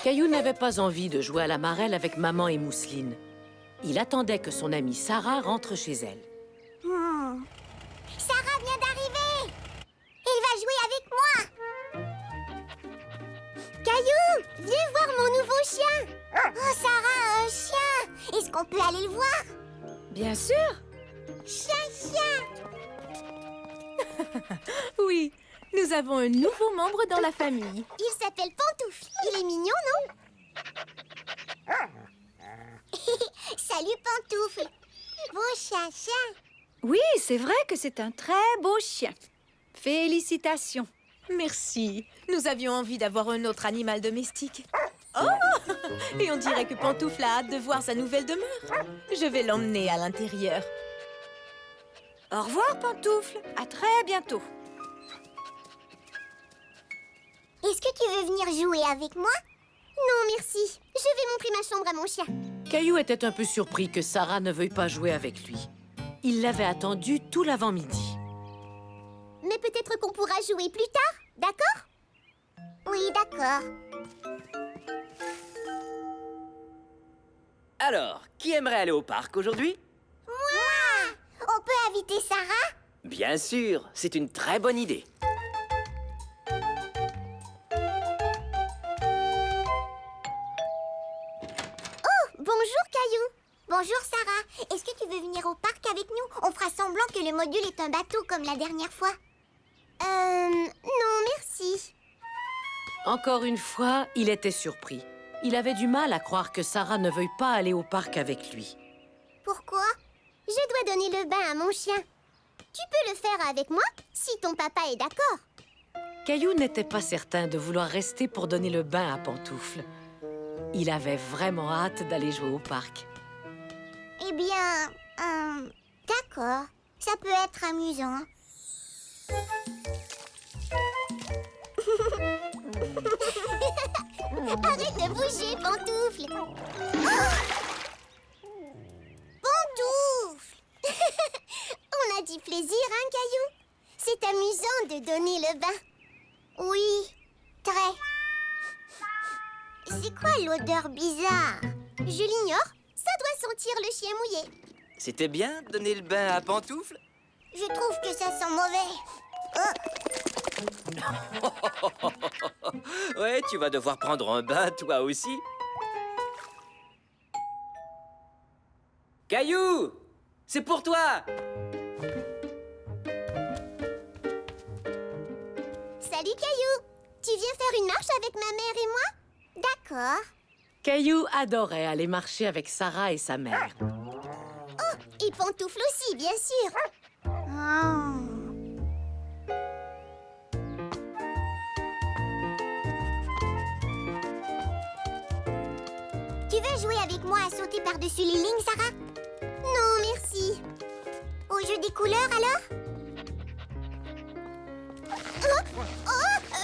Caillou n'avait pas envie de jouer à la marelle avec maman et Mousseline. Il attendait que son amie Sarah rentre chez elle. Sarah vient d'arriver! Elle va jouer avec moi! Caillou, viens voir mon nouveau chien! Oh, Sarah a un chien! Est-ce qu'on peut aller le voir? Bien sûr. Chien, chien! Oui, nous avons un nouveau membre dans la famille. Il s'appelle Pantoufle. Il est mignon, non? Salut, Pantoufle! Beau chien, chien! Oui, c'est vrai que c'est un très beau chien. Félicitations. Merci. Nous avions envie d'avoir un autre animal domestique. Oh! Et on dirait que Pantoufle a hâte de voir sa nouvelle demeure. Je vais l'emmener à l'intérieur. Au revoir, Pantoufle. À très bientôt. Est-ce que tu veux venir jouer avec moi? Non, merci. Je vais montrer ma chambre à mon chien. Caillou était un peu surpris que Sarah ne veuille pas jouer avec lui. Il l'avait attendu tout l'avant-midi. Mais peut-être qu'on pourra jouer plus tard, d'accord? Oui, d'accord. Alors, qui aimerait aller au parc aujourd'hui? Moi! On peut inviter Sarah? Bien sûr, c'est une très bonne idée. Bonjour, Caillou. Bonjour, Sarah. Est-ce que tu veux venir au parc avec nous? On fera semblant que le module est un bateau comme la dernière fois. Non, merci. Encore une fois, il était surpris. Il avait du mal à croire que Sarah ne veuille pas aller au parc avec lui. Pourquoi? Je dois donner le bain à mon chien. Tu peux le faire avec moi, si ton papa est d'accord. Caillou n'était pas certain de vouloir rester pour donner le bain à Pantoufle. Il avait vraiment hâte d'aller jouer au parc. Eh bien, d'accord. Ça peut être amusant. Arrête de bouger, Pantoufle. Oh! Pantoufle! On a dit plaisir, hein, Caillou? C'est amusant de donner le bain. Oui, très. C'est quoi l'odeur bizarre? Je l'ignore. Ça doit sentir le chien mouillé. C'était bien de donner le bain à Pantoufle? Je trouve que ça sent mauvais. Ouais, tu vas devoir prendre un bain, toi aussi. Caillou! C'est pour toi! Salut, Caillou. Tu viens faire une marche avec ma mère et moi? D'accord. Caillou adorait aller marcher avec Sarah et sa mère. Oh, et Pantoufle aussi, bien sûr. Oh. Tu veux jouer avec moi à sauter par-dessus les lignes, Sarah? Non, merci. Au jeu des couleurs, alors?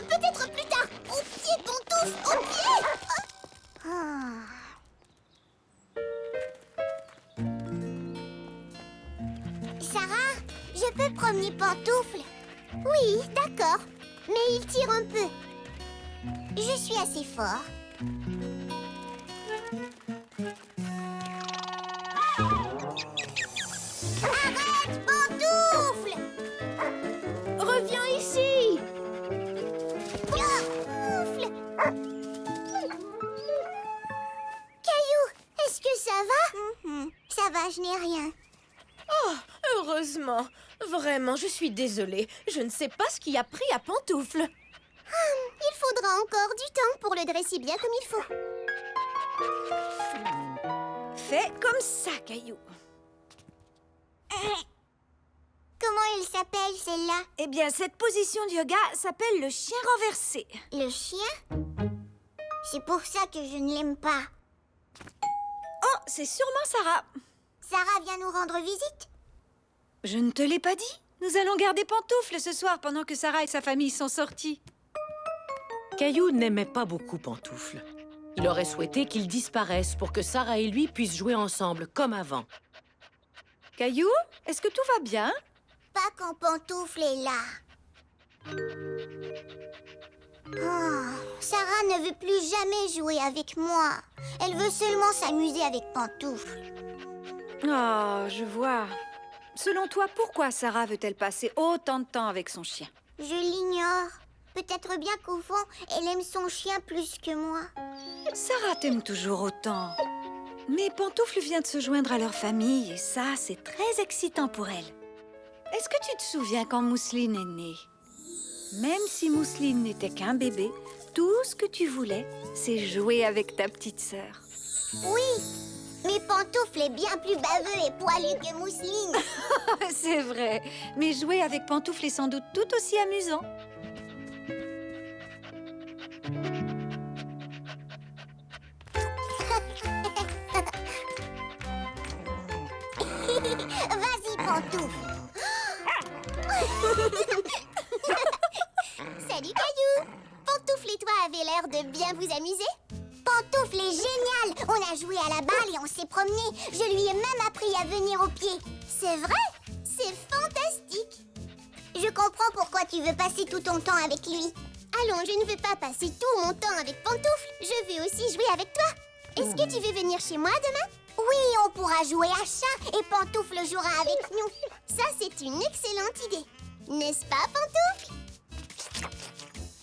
Peut-être plus tard. Au pied, Pantoufle, au pied. Sarah, je peux promener Pantoufle? Oui, d'accord. Mais il tire un peu. Je suis assez fort. Arrête, Pantoufle! Reviens ici! Pantoufle! Caillou, est-ce que ça va? Ça va, je n'ai rien. Oh, heureusement. Vraiment, je suis désolée. Je ne sais pas ce qui a pris à Pantoufle. Il faudra encore du temps pour le dresser bien comme il faut. Fais comme ça, Caillou. Comment il s'appelle, celle-là? Eh bien, cette position de yoga s'appelle le chien renversé. Le chien? C'est pour ça que je ne l'aime pas. Oh, c'est sûrement Sarah. Sarah vient nous rendre visite? Je ne te l'ai pas dit. Nous allons garder Pantoufle ce soir pendant que Sarah et sa famille sont sortis. Caillou n'aimait pas beaucoup Pantoufle. Il aurait souhaité qu'il disparaisse pour que Sarah et lui puissent jouer ensemble comme avant. Caillou, est-ce que tout va bien? Pas quand Pantoufle est là. Sarah ne veut plus jamais jouer avec moi. Elle veut seulement s'amuser avec Pantoufle. Oh, je vois. Selon toi, pourquoi Sarah veut-elle passer autant de temps avec son chien? Je l'ignore. Peut-être bien qu'au fond, elle aime son chien plus que moi. Sarah t'aime toujours autant. Mais Pantoufle vient de se joindre à leur famille et ça, c'est très excitant pour elle. Est-ce que tu te souviens quand Mousseline est née? Même si Mousseline n'était qu'un bébé, tout ce que tu voulais, c'est jouer avec ta petite sœur. Oui, mais Pantoufle est bien plus baveux et poilu que Mousseline. C'est vrai, mais jouer avec Pantoufle est sans doute tout aussi amusant. Vas-y, Pantoufle. Salut, Caillou. Pantoufle et toi avez l'air de bien vous amuser. Pantoufle est génial. On a joué à la balle et on s'est promené. Je lui ai même appris à venir au pied. C'est vrai? C'est fantastique. Je comprends pourquoi tu veux passer tout ton temps avec lui. Allons, je ne veux pas passer tout mon temps avec Pantoufle. Je veux aussi jouer avec toi. Est-ce que tu veux venir chez moi demain? Oui, on pourra jouer à chat et Pantoufle jouera avec nous. Ça, c'est une excellente idée. N'est-ce pas, Pantoufle?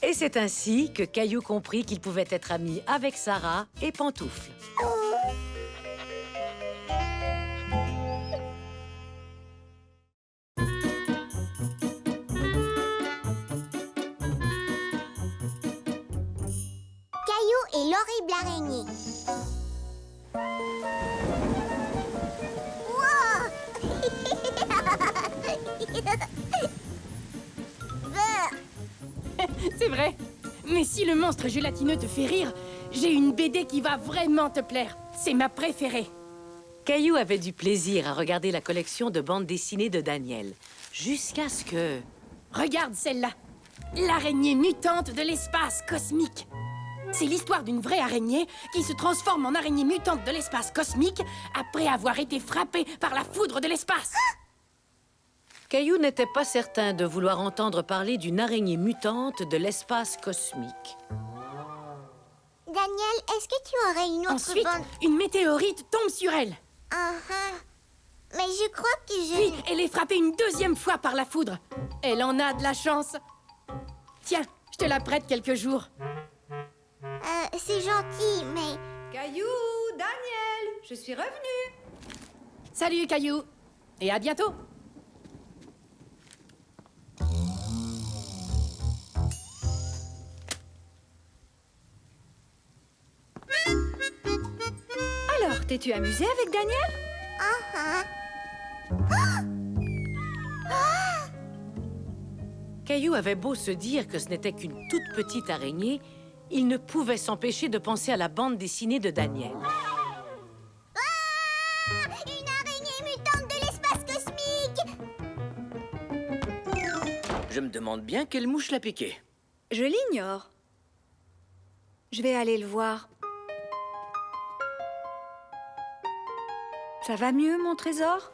Et c'est ainsi que Caillou comprit qu'il pouvait être ami avec Sarah et Pantoufle. Caillou et l'horrible araignée. C'est vrai. Mais si le monstre gélatineux te fait rire, j'ai une BD qui va vraiment te plaire. C'est ma préférée. Caillou avait du plaisir à regarder la collection de bandes dessinées de Daniel, jusqu'à ce que... Regarde celle-là. L'araignée mutante de l'espace cosmique. C'est l'histoire d'une vraie araignée qui se transforme en araignée mutante de l'espace cosmique après avoir été frappée par la foudre de l'espace. Caillou n'était pas certain de vouloir entendre parler d'une araignée mutante de l'espace cosmique. Daniel, est-ce que tu aurais une autre Ensuite, bande? une météorite tombe sur elle. Mais je crois que Puis, elle est frappée une deuxième fois par la foudre. Elle en a de la chance. Tiens, je te la prête quelques jours. c'est gentil, mais... Caillou, Daniel, je suis revenue. Salut, Caillou. Et à bientôt. Alors, t'es-tu amusée avec Daniel? Caillou avait beau se dire que ce n'était qu'une toute petite araignée, il ne pouvait s'empêcher de penser à la bande dessinée de Daniel. Une araignée mutante de l'espace cosmique! Je me demande bien quelle mouche l'a piqué. Je l'ignore. Je vais aller le voir. Ça va mieux, mon trésor?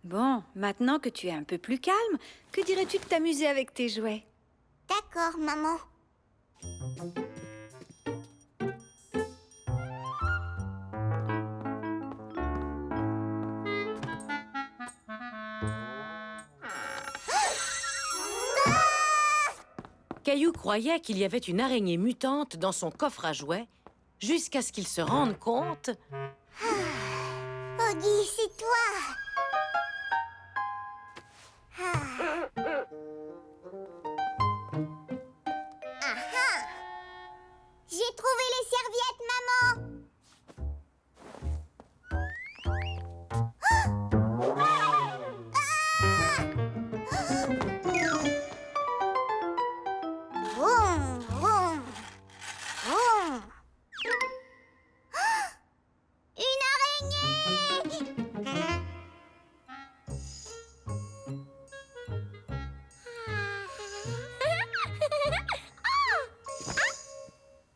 Bon, maintenant que tu es un peu plus calme, que dirais-tu de t'amuser avec tes jouets? D'accord, maman. Caillou croyait qu'il y avait une araignée mutante dans son coffre à jouets, jusqu'à ce qu'il se rende compte... Oggy, c'est toi! J'ai trouvé les serviettes, maman! Vroom, vroom, vroom. Une araignée!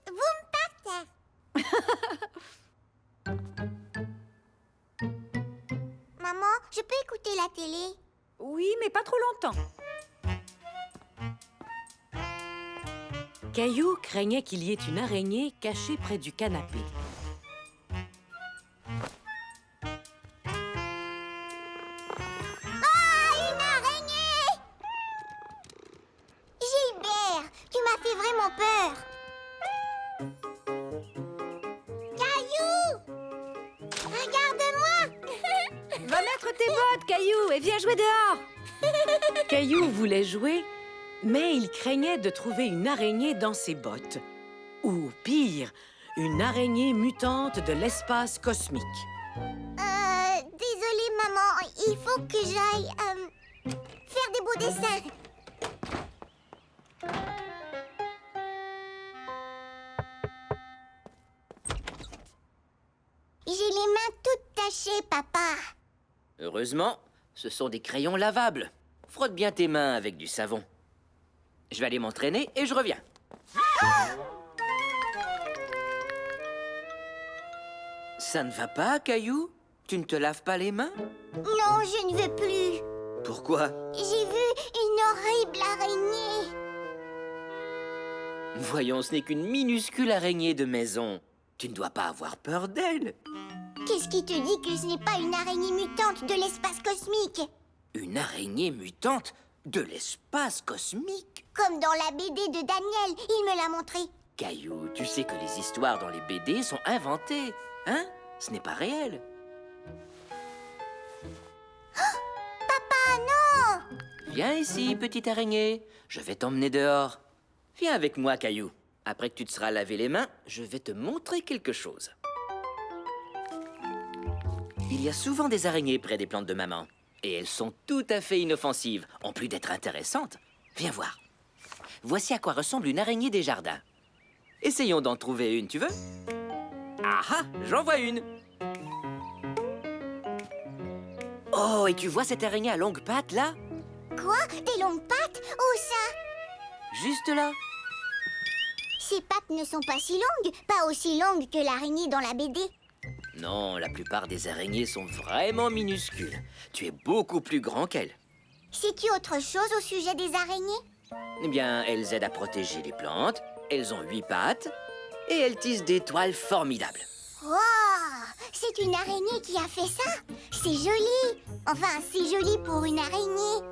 Vous me partez. Maman, je peux écouter la télé? Oui, mais pas trop longtemps. Caillou craignait qu'il y ait une araignée cachée près du canapé. Une araignée! Gilbert, tu m'as fait vraiment peur. Caillou! Regarde-moi! Va mettre tes bottes, Caillou, et viens jouer dehors. Caillou voulait jouer, mais il craignait de trouver une araignée dans ses bottes. Ou pire, une araignée mutante de l'espace cosmique. Désolée, maman, il faut que j'aille faire des beaux dessins. J'ai les mains toutes tachées, papa. Heureusement, ce sont des crayons lavables. Frotte bien tes mains avec du savon. Je vais aller m'entraîner et je reviens. Ça ne va pas, Caillou? Tu ne te laves pas les mains? Non, je ne veux plus. Pourquoi? J'ai vu une horrible araignée. Voyons, ce n'est qu'une minuscule araignée de maison. Tu ne dois pas avoir peur d'elle. Qu'est-ce qui te dit que ce n'est pas une araignée mutante de l'espace cosmique? Une araignée mutante de l'espace cosmique? Comme dans la BD de Daniel, il me l'a montré. Caillou, tu sais que les histoires dans les BD sont inventées, hein? Ce n'est pas réel. Papa, non! Viens ici, petite araignée. Je vais t'emmener dehors. Viens avec moi, Caillou. Après que tu te seras lavé les mains, je vais te montrer quelque chose. Il y a souvent des araignées près des plantes de maman. Et elles sont tout à fait inoffensives, en plus d'être intéressantes. Viens voir. Voici à quoi ressemble une araignée des jardins. Essayons d'en trouver une, tu veux? Ah ah, j'en vois une. Oh, et tu vois cette araignée à longues pattes, là? Quoi? Des longues pattes? Où ça? Juste là. Ces pattes ne sont pas si longues, pas aussi longues que l'araignée dans la BD. Non, la plupart des araignées sont vraiment minuscules. Tu es beaucoup plus grand qu'elles. Sais-tu autre chose au sujet des araignées? Eh bien, elles aident à protéger les plantes, elles ont 8 pattes, et elles tissent des toiles formidables. Wow! C'est une araignée qui a fait ça? C'est joli! Enfin, c'est joli pour une araignée.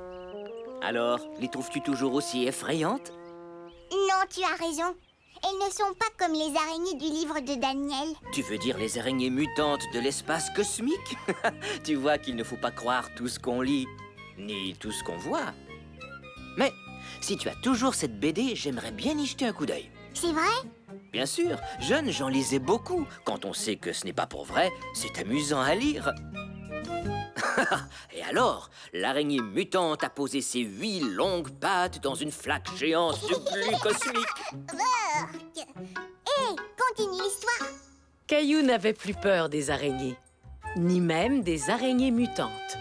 Alors, les trouves-tu toujours aussi effrayantes? Non, tu as raison. Elles ne sont pas comme les araignées du livre de Daniel. Tu veux dire les araignées mutantes de l'espace cosmique? Tu vois qu'il ne faut pas croire tout ce qu'on lit, ni tout ce qu'on voit. Mais si tu as toujours cette BD, j'aimerais bien y jeter un coup d'œil. C'est vrai? Bien sûr, jeune, j'en lisais beaucoup. Quand on sait que ce n'est pas pour vrai, c'est amusant à lire. Et alors, l'araignée mutante a posé ses 8 longues pattes dans une flaque géante de glu cosmique. Hé, continue l'histoire. Caillou n'avait plus peur des araignées, ni même des araignées mutantes.